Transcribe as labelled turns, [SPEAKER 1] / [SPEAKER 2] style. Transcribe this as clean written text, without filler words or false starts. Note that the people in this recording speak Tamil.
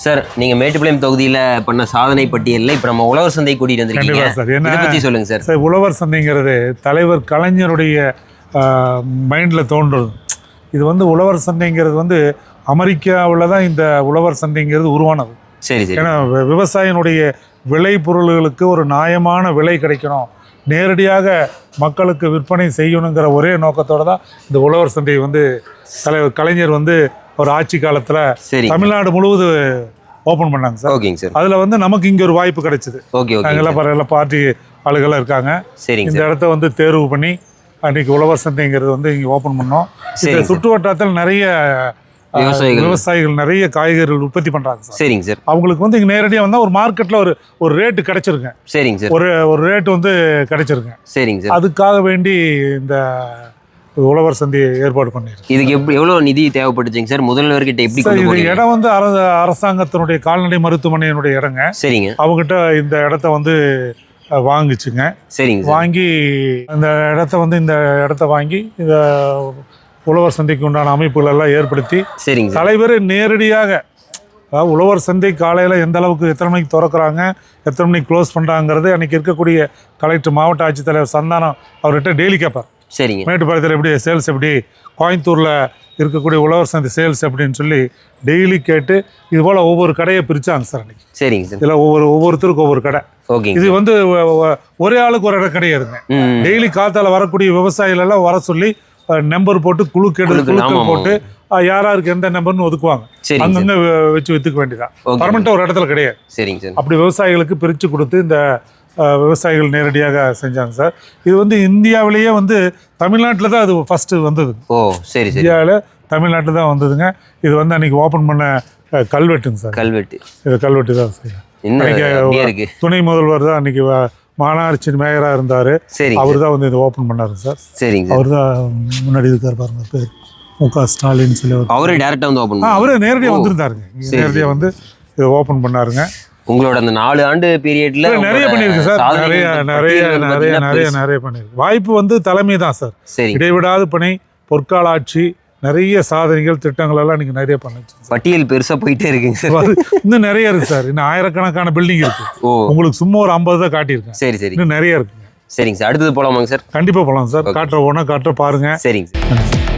[SPEAKER 1] சார் நீங்க மேட்டுப்பாளையம் தொகுதியில பண்ண சாதனை பட்டியலில் இப்போ நம்ம உழவர் சந்தை கூட்டிட்டு வந்திருக்கீங்க
[SPEAKER 2] சார் என்ன
[SPEAKER 1] இதை பத்தி சொல்லுங்க சார்.
[SPEAKER 2] சார் உழவர் சந்தைங்கிறது தலைவர் கலைஞருடைய மைண்டில் தோன்றுறது. இது வந்து உழவர் சந்தைங்கிறது வந்து அமெரிக்காவில் தான் இந்த உழவர் சந்தைங்கிறது உருவானது.
[SPEAKER 1] சரி சரி.
[SPEAKER 2] ஏன்னா விவசாயினுடைய விளை பொருள்களுக்கு ஒரு நியாயமான விலை கிடைக்கணும், நேரடியாக மக்களுக்கு விற்பனை செய்யணுங்கிற ஒரே நோக்கத்தோடு தான் இந்த உழவர் சந்தை வந்து தலைவர் கலைஞர் வந்து ஒரு ஆட்சி காலத்தில் தமிழ்நாடு முழுவதும் ஓப்பன் பண்ணாங்க சார்.
[SPEAKER 1] ஓகேங்க சார்.
[SPEAKER 2] அதில் வந்து நமக்கு இங்கே ஒரு வாய்ப்பு கிடைச்சிது.
[SPEAKER 1] Okay okay.
[SPEAKER 2] நாங்கள்லாம் பரவாயில்ல பார்ட்டி ஆளுகளாக இருக்காங்க.
[SPEAKER 1] சரிங்க.
[SPEAKER 2] இந்த இடத்த வந்து தேர்வு பண்ணி அன்றைக்கி உழவர் சந்தைங்கிறது வந்து இங்கே ஓப்பன் பண்ணோம். இந்த சுற்று வட்டாரத்தில் நிறைய விவசாயிகள் நிறைய காய்கறிகள் உற்பத்தி பண்ணுறாங்க சார்.
[SPEAKER 1] சரிங்க சார்.
[SPEAKER 2] அவங்களுக்கு வந்து இங்கே நேரடியாக வந்தால் ஒரு மார்க்கெட்டில் ஒரு ரேட்டு கிடைச்சிருங்க.
[SPEAKER 1] சரிங்க சார்.
[SPEAKER 2] ஒரு ரேட்டு வந்து கிடைச்சிருங்க.
[SPEAKER 1] சரிங்க சார்.
[SPEAKER 2] அதுக்காக வேண்டி இந்த உழவர் சந்தையை ஏற்பாடு பண்ணிருக்கு.
[SPEAKER 1] இதுக்கு எவ்வளோ நிதி தேவைப்பட்டுச்சுங்க சார்? முதல்வர்கிட்ட எப்படி
[SPEAKER 2] இது இடம் வந்து அரசாங்கத்தினுடைய கால்நடை மருத்துவமனையினுடைய இடங்க.
[SPEAKER 1] சரிங்க.
[SPEAKER 2] அவங்ககிட்ட இந்த இடத்த வந்து வாங்கிச்சுங்க.
[SPEAKER 1] சரிங்க.
[SPEAKER 2] வாங்கி இந்த இடத்த வாங்கி இந்த உழவர் சந்தைக்கு உண்டான அமைப்புகள் எல்லாம் ஏற்படுத்தி
[SPEAKER 1] சரிங்க
[SPEAKER 2] தலைவர் நேரடியாக அதாவது உழவர் சந்தை காலையில் எந்த அளவுக்கு எத்தனை மணிக்கு திறக்கிறாங்க, எத்தனை மணிக்கு க்ளோஸ் பண்ணுறாங்கிறது அன்றைக்கி இருக்கக்கூடிய கலெக்டர் மாவட்ட ஆட்சித்தலைவர் சந்தானம் அவர்கிட்ட டெய்லி கேட்பார்.
[SPEAKER 1] சரிங்க.
[SPEAKER 2] மேட்டுப்பாளையத்தில் எப்படி சேல்ஸ், எப்படி கோயம்புத்தூரில் இருக்கக்கூடிய உழவர் சந்தை சேல்ஸ் அப்படின்னு சொல்லி டெய்லி கேட்டு இது போல் ஒவ்வொரு கடையை பிரித்தாங்க சார் அன்றைக்கி.
[SPEAKER 1] சரிங்க சார்.
[SPEAKER 2] இதில் ஒவ்வொருத்தருக்கும் ஒவ்வொரு கடை.
[SPEAKER 1] ஓகே. இது
[SPEAKER 2] வந்து ஒரே ஆளுக்கு ஒரு இடம் கிடையாதுங்க. டெய்லி காத்தால வரக்கூடிய விவசாயிகள் எல்லாம் வர சொல்லி நம்பர் போட்டு குழு போட்டு யாராருக்கு எந்த நம்பர்னு ஒதுக்குவாங்க. அங்கங்க வச்சு வித்துக்க வேண்டியதான். பர்மனெண்ட்டாக ஒரு இடத்துல கிடையாது.
[SPEAKER 1] சரிங்க சார்.
[SPEAKER 2] அப்படி விவசாயிகளுக்கு பிரித்து கொடுத்து இந்த விவசாயிகள் நேரடியாக செஞ்சாங்க சார். இது வந்து இந்தியாவிலேயே வந்து தமிழ்நாட்டில் தான் அது ஃபஸ்ட்டு வந்தது.
[SPEAKER 1] ஓ சரி சரி.
[SPEAKER 2] இந்தியாவில் தமிழ்நாட்டில் தான் வந்ததுங்க. இது வந்து அன்றைக்கி ஓப்பன் பண்ண கல்வெட்டுங்க சார். கல்வெட்டு தான் சார். அன்றைக்கி துணை முதல்வர் தான் அன்றைக்கி மாநகராட்சி மேயராக இருந்தார். அவர் தான் வந்து இதை ஓப்பன் பண்ணார் சார்.
[SPEAKER 1] சரிங்க.
[SPEAKER 2] அவர் தான் முன்னாடி இருக்கார் பாருங்க, பேர் மு.க. ஸ்டாலின் சொல்லி
[SPEAKER 1] அவரே டேரெக்டாக வந்து ஓப்பன்
[SPEAKER 2] அவரே நேரடியாக வந்திருந்தாருங்க. நேரடியாக வந்து இதை ஓப்பன் பண்ணாருங்க.
[SPEAKER 1] உங்களோட அந்த 4 ஆண்டு பீரியட்ல
[SPEAKER 2] நிறைய பண்ணியிருக்கு சார். நிறைய பண்ணியிருக்கு. வாய்ப்பு வந்து தலைமை தான் சார். இடைவிடாத பணி, பொற்கால ஆட்சி, நிறைய சாதனைகள், திட்டங்கள் எல்லாம் நீங்க நிறைய பண்ணுச்சு.
[SPEAKER 1] பட்டியல் பெருசா போயிட்டே இருக்குங்க சார்.
[SPEAKER 2] இன்னும் நிறைய இருக்கு சார். இன்னும் ஆயிரக்கணக்கான பில்டிங் இருக்கு. உங்களுக்கு சும்மா ஒரு 50 தான் காட்டியிருக்கேன்.
[SPEAKER 1] சரி சரி.
[SPEAKER 2] இன்னும் நிறைய இருக்குங்க.
[SPEAKER 1] சரிங்க சார். அடுத்தது போலாமாங்க சார்?
[SPEAKER 2] கண்டிப்பா போலாம் சார். காட்டுற பாருங்க.
[SPEAKER 1] சரிங்க சார்.